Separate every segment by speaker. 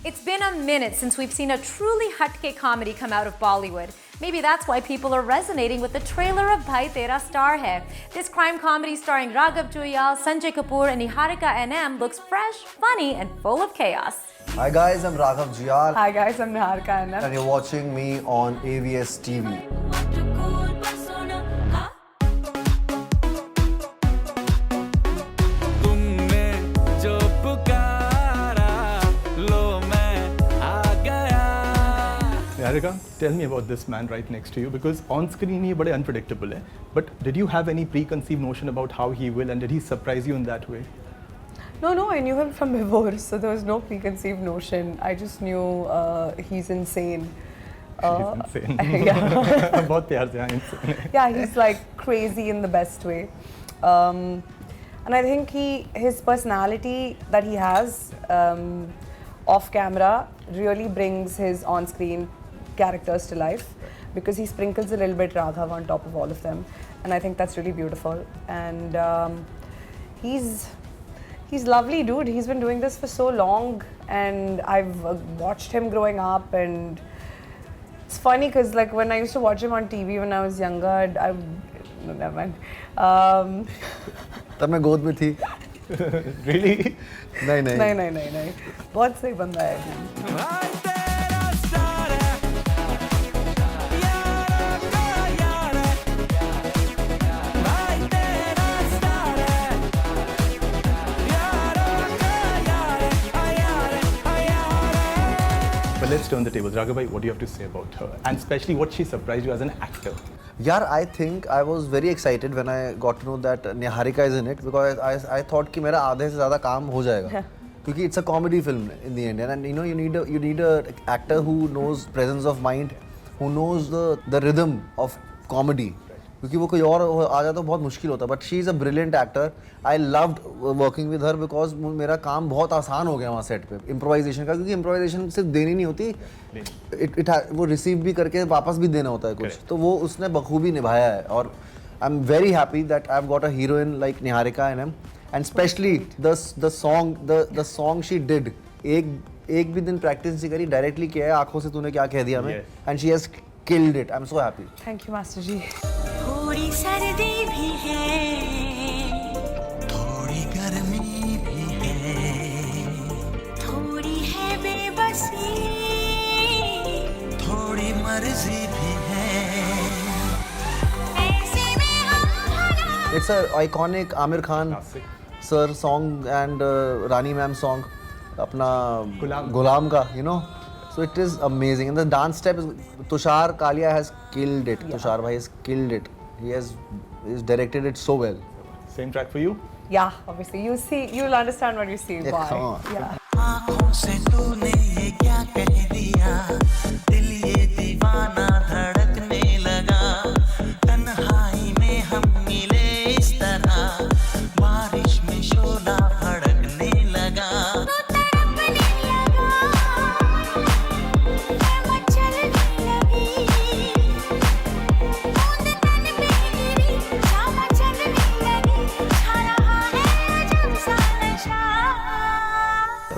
Speaker 1: It's been a minute since we've seen a truly hatke comedy come out of Bollywood. Maybe that's why people are resonating with the trailer of Bhai Tera Star Hai. This crime comedy starring Raghav Juiyal, Sanjay Kapoor and Niharika NM looks fresh, funny and full of chaos.
Speaker 2: Hi guys, I'm Raghav Juiyal.
Speaker 3: Hi guys, I'm Niharika NM.
Speaker 2: And you're watching me on AVS TV.
Speaker 4: Niharika, tell me about this man right next to you, because on screen he is very unpredictable. But did you have any preconceived notion about how he will, and did he surprise you in that way?
Speaker 3: No, I knew him from before, so there was no preconceived notion. I just knew he's insane.
Speaker 4: He's insane.
Speaker 3: Yeah.
Speaker 4: बहुत प्यार से, हाँ, insane है.
Speaker 3: Yeah, he's like crazy in the best way. And I think his personality that he has off camera really brings his on-screen characters to life, because he sprinkles a little bit Raghav on top of all of them, and I think that's really beautiful. And he's lovely dude. He's been doing this for so long, and I've watched him growing up, and it's funny because like when I used to watch him on TV when I was younger, no, never mind.
Speaker 2: तब मैं गोद में थी.
Speaker 4: Really?
Speaker 3: नहीं. बहुत सही बंदा है.
Speaker 4: But let's turn the tables. Raghav bhai, what do you have to say about her? And especially what she surprised you as an actor?
Speaker 2: यार, I think I was very excited when I got to know that Niharika is in it, because I thought कि मेरा आधे से ज़्यादा काम हो जाएगा. क्योंकि it's a comedy film in the end, and you know you need a actor who knows presence of mind, who knows the rhythm of comedy. क्योंकि वो कोई और आ जाता तो बहुत मुश्किल होता. But she is a brilliant actor. I loved working with her because मेरा काम बहुत आसान हो गया वहाँ सेट पे improvisation का, क्योंकि improvisation सिर्फ देनी नहीं होती, वो रिसीव भी करके वापस भी देना होता है कुछ. तो वो उसने बखूबी निभाया है, और I'm very happy that I've got a heroine like Niharika NM, and especially the song she did. एक भी दिन प्रैक्टिस नहीं करी, डायरेक्टली किया है आंखों से तूने क्या कह दिया मैं, and she has killed it. I'm so happy.
Speaker 3: Thank you, Master Ji.
Speaker 5: थोड़ी सर्दी भी है, थोड़ी गर्मी भी है, थोड़ी है बेबसी, थोड़ी मर्जी भी है. ऐसे में हम
Speaker 2: It's an iconic Amir Khan sir song and Rani ma'am song, अपना गुलाम का, you know. So it is amazing, and the dance step is Tushar Kalia has killed it. Yeah. Tushar bhai has killed it. He's directed it so well.
Speaker 4: Same track for you?
Speaker 3: Yeah, obviously. You'll understand when you see
Speaker 2: Yeah,
Speaker 3: why.
Speaker 2: come on.
Speaker 3: Yeah.
Speaker 5: आँखों से तूने ये क्या कह दिया, दिल ये दीवाना धड़कने लगा, तन्हाई में हम मिले इस तरह, बारिश में शोला भड़कने लगा.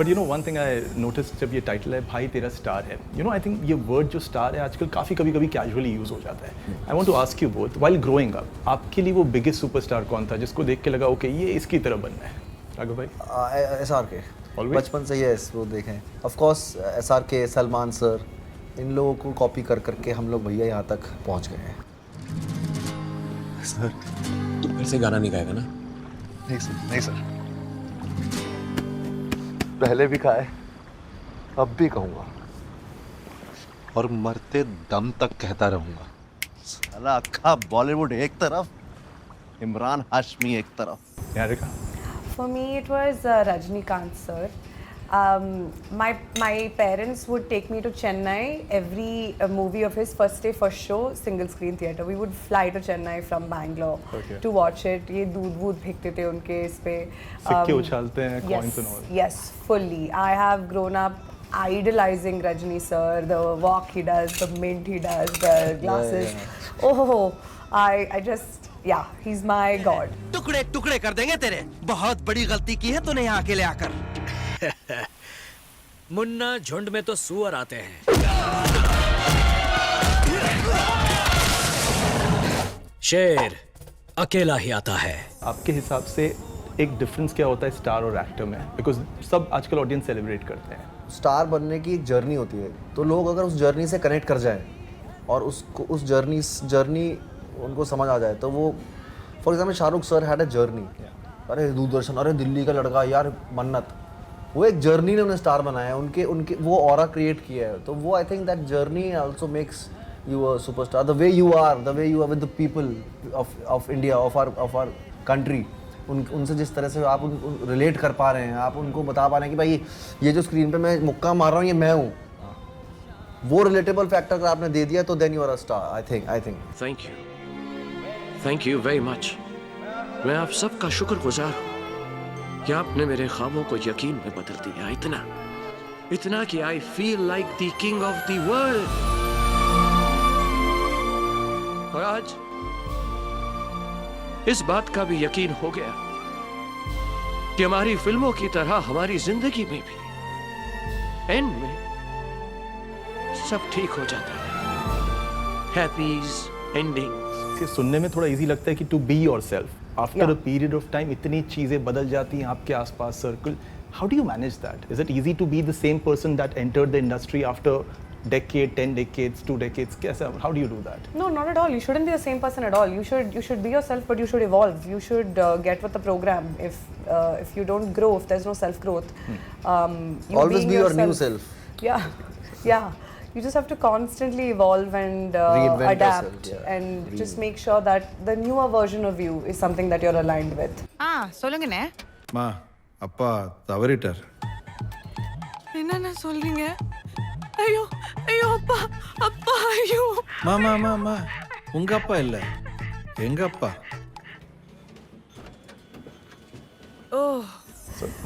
Speaker 4: But you know, one thing I noticed जब ये title है भाई तेरा स्टार है, you know, I think ये word जो स्टार है आजकल काफ़ी कभी casually use हो जाता है. I want to ask you both, while growing up, आपके लिए वो biggest superstar कौन था जिसको देख के लगा ओके ये इसकी तरह बनना है? राघव भाई?
Speaker 2: SRK.
Speaker 4: Always?
Speaker 2: बचपन से yes वो देखें. Of course SRK, Salman sir, इन लोगों को कॉपी करके हम लोग भैया यहाँ तक पहुँच गए हैं.
Speaker 6: सर, तू फिर से गाना नहीं गाएगा ना?
Speaker 2: नहीं सर. पहले भी खाए, अब भी कहूँगा,
Speaker 6: और मरते दम तक कहता रहूँगा.
Speaker 7: साला अक्खा बॉलीवुड एक तरफ, इमरान हाशमी एक तरफ.
Speaker 4: Niharika?
Speaker 3: For me, it was Rajnikant sir. My parents would take me to Chennai every movie of his, first day, first show, single screen theatre. We would fly to Chennai from Bangalore to watch it. ये दूध वूध फेंकते थे उनके इस पे.
Speaker 4: सिक्के उछालते हैं, coins and all.
Speaker 3: Yes, fully. I have grown up idolizing Rajni sir. The walk he does, the mint he does, the glasses. Oh, I just. Yeah, he's my god.
Speaker 8: टुकड़े टुकड़े कर देंगे तेरे. बहुत बड़ी गलती की है तूने यहाँ अकेले आकर. मुन्ना, झुंड में तो सुअर आते हैं, शेर अकेला ही आता है।
Speaker 4: आपके हिसाब से एक डिफरेंस क्या होता है स्टार और एक्टर में? बिकॉज सब आजकल ऑडियंस सेलिब्रेट करते हैं।
Speaker 2: स्टार बनने की एक जर्नी होती है, तो लोग अगर उस जर्नी से कनेक्ट कर जाएं और उसको उस जर्नी उनको समझ आ जाए, तो वो for example Shahrukh sir had a journey. अरे दूरदर्शन, अरे दिल्ली का लड़का यार, मन्नत, वो एक जर्नी ने उन्हें स्टार बनाया है, उनके वो ऑरा क्रिएट किया है। तो वो I think that journey also makes you a superstar. The way you are with the people of India, of our country, उनसे जिस तरह से आप रिलेट कर पा रहे हैं, आप उनको बता पा रहे हैं कि भाई ये जो स्क्रीन पे मैं मुक्का मार रहा हूँ ये मैं हूँ, वो रिलेटेबल फैक्टर अगर आपने दे दिया तो then you are a star. I think
Speaker 8: thank you very much. मैं आप सबका शुक्रगुजार हूँ कि आपने मेरे ख्वाबों को यकीन में बदल दिया। इतना कि I feel like the king of the world. और आज इस बात का भी यकीन हो गया कि हमारी फिल्मों की तरह हमारी जिंदगी में भी एंड में सब ठीक हो जाता है। Happies ending.
Speaker 4: सुनने में थोड़ा इजी लगता है कि to be yourself after a period of time इतनी चीजें बदल जाती हैं आपके आसपास circle. How do you manage that? Is it easy to be the same person that entered the industry after decade, 10 decades, 2 decades? How do you do that?
Speaker 3: No, not at all. You shouldn't be the same person at all. You should be yourself, but you should evolve. You should get with the program. If you don't grow, if there's no self growth,
Speaker 2: always be your new self.
Speaker 3: Yeah. You just have to constantly evolve and
Speaker 2: reinvent
Speaker 3: adapt
Speaker 2: yourself, yeah.
Speaker 3: and just make sure that the newer version of you is something that you're aligned with.
Speaker 9: சொல்லுங்கண்ணே.
Speaker 10: மா அப்பா தவறிட்டார்.
Speaker 9: என்னண்ணே சொல்றீங்க? ஐயோ ஐயோ அப்பா அப்பா ஐயோ.
Speaker 10: மா உங்க அப்பா இல்ல, எங்க அப்பா.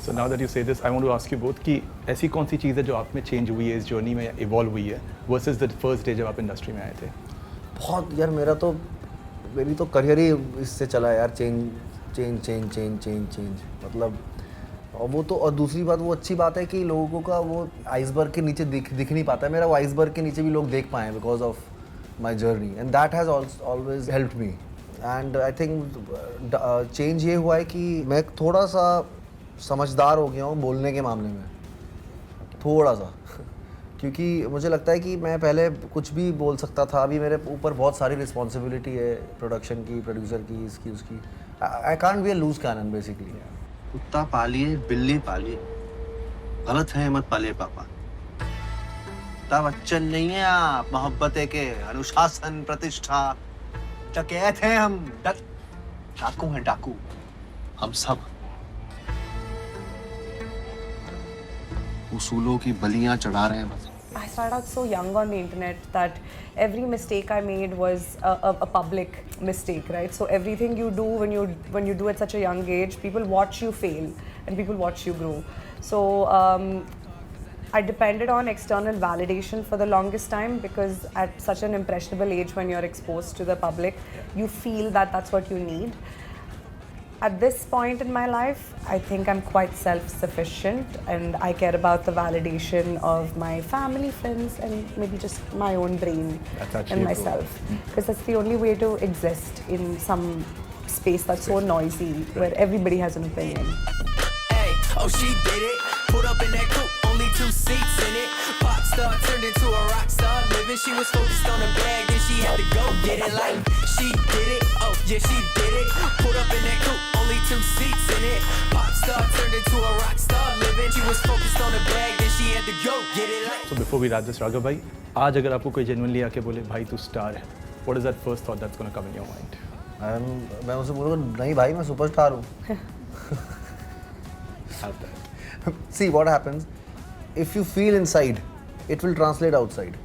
Speaker 4: So now that you say this, I want to ask you both कि ऐसी कौन सी चीज़ है जो आप में चेंज हुई है इस जर्नी में, इवॉल्व हुई है वर्सेस द फर्स्ट डे जब आप इंडस्ट्री में आए थे?
Speaker 2: बहुत यार, मेरी तो करियर ही इससे चला है यार, चेंज मतलब। और वो तो, और दूसरी बात, वो अच्छी बात है कि लोगों का वो आइसबर्ग के नीचे दिख नहीं पाता है। मेरा वो आइसबर्ग के नीचे भी लोग देख पाए हैं because of my journey, and that has always helped me. And I think change ये हुआ है कि मैं थोड़ा सा समझदार हो गया हूँ बोलने के मामले में, थोड़ा सा क्योंकि मुझे लगता है कि मैं पहले कुछ भी बोल सकता था, अभी मेरे ऊपर बहुत सारी रिस्पॉन्सिबिलिटी है, प्रोडक्शन की, प्रोड्यूसर की, इसकी उसकी। I can't be a loose cannon basically.
Speaker 7: कुत्ता पालिए, बिल्ली पालिए, गलत है मत पालिए पापा। तब बच्चन नहीं है आप, मोहब्बत के अनुशासन, प्रतिष्ठा, डकैत हैं हम, डाकू हैं डाकू हम सब। उसूलों की बलियां चढ़ा रहे हैं बस।
Speaker 3: I started out so young on the internet that every mistake I made was a public mistake, right? So everything you do when you do at such a young age, people watch you fail and people watch you grow. So I depended on external validation for the longest time because at such an impressionable age when you're exposed to the public, you feel that that's what you need. At this point in my life, I think I'm quite self-sufficient and I care about the validation of my family, friends and maybe just my own brain and myself. Because that's the only way to exist in some space that's so noisy where everybody has an opinion.
Speaker 5: Hey, oh she did it, put up in that coupe, only 2 seats in it. Pop star turned into a rock star living. She was focused on the bag, then she had to go get it like she did it. Oh yeah, she did it, put up in that coupe. 2 seats in it. Pop star turned into a rock star living. She was focused on the bag, then she had to go get it like.
Speaker 4: So before we wrap this, Raghav भाई, आज अगर आपको कोई genuinely आके बोले भाई तू star है, what is that first thought that's going to come in your mind?
Speaker 2: मैं उसे बोलूँगा नहीं भाई, मैं सुपरस्टार हूँ। See what happens if you feel inside, it will translate outside.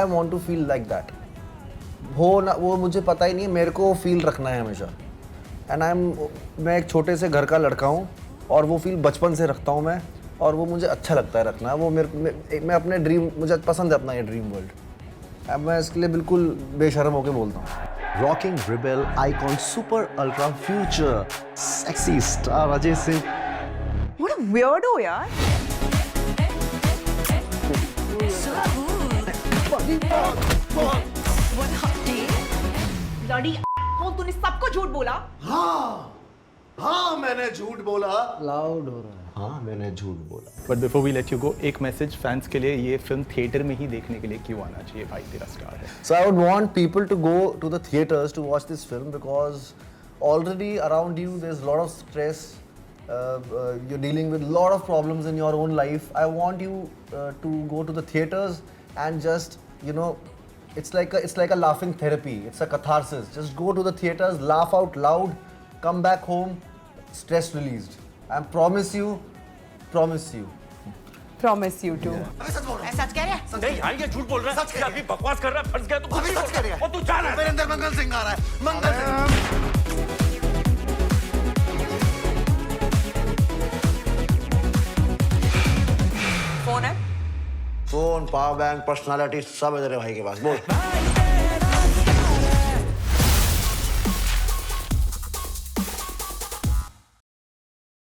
Speaker 2: I want to feel like that. वो मुझे पता ही नहीं है, मेरे को फील रखना है हमेशा। मैं एक छोटे से घर का लड़का हूँ और वो फील बचपन से रखता हूँ मैं, और वो मुझे अच्छा लगता है रखना। वो मैं अपने ड्रीम, मुझे पसंद है अपना ये ड्रीम वर्ल्ड। अब मैं इसके लिए बिल्कुल बेशर्म होकर बोलता हूँ।
Speaker 7: Rocking rebel icon super ultra future sexy star Ajay Singh.
Speaker 9: What a weirdo यार. तूने सबको झूठ बोला।
Speaker 2: हाँ मैंने झूठ बोला।
Speaker 10: लाउड हो रहा है।
Speaker 2: हाँ मैंने झूठ बोला।
Speaker 4: But before we let you go, एक मैसेज फैंस के लिए, ये फिल्म थिएटर में ही देखने के लिए क्यों आना चाहिए भाई तेरा स्टार है?
Speaker 2: So I would want people to go to the theaters to watch this film because already around you there's a lot of stress. You're dealing with a lot of problems in your own life. I want you to go to the theaters and just, you know, it's like a laughing therapy. It's a catharsis. Just go to the theaters, laugh out loud, come back home, stress released. I promise you.
Speaker 3: Promise you too.
Speaker 9: सच कह रहे हैं?
Speaker 8: नहीं यार ये झूठ बोल रहा है। सच अभी बकवास कर रहा है, फंस गया तो
Speaker 7: अभी सच कह रही है।
Speaker 8: और तू जान है।
Speaker 7: मेरे अंदर मंगल सिंह आ रहा है। मंगल सिंह।
Speaker 9: फोन है?
Speaker 7: फोन, पावर बैंक, पर्सनालिटी सब है तेरे भाई के पास। बोल।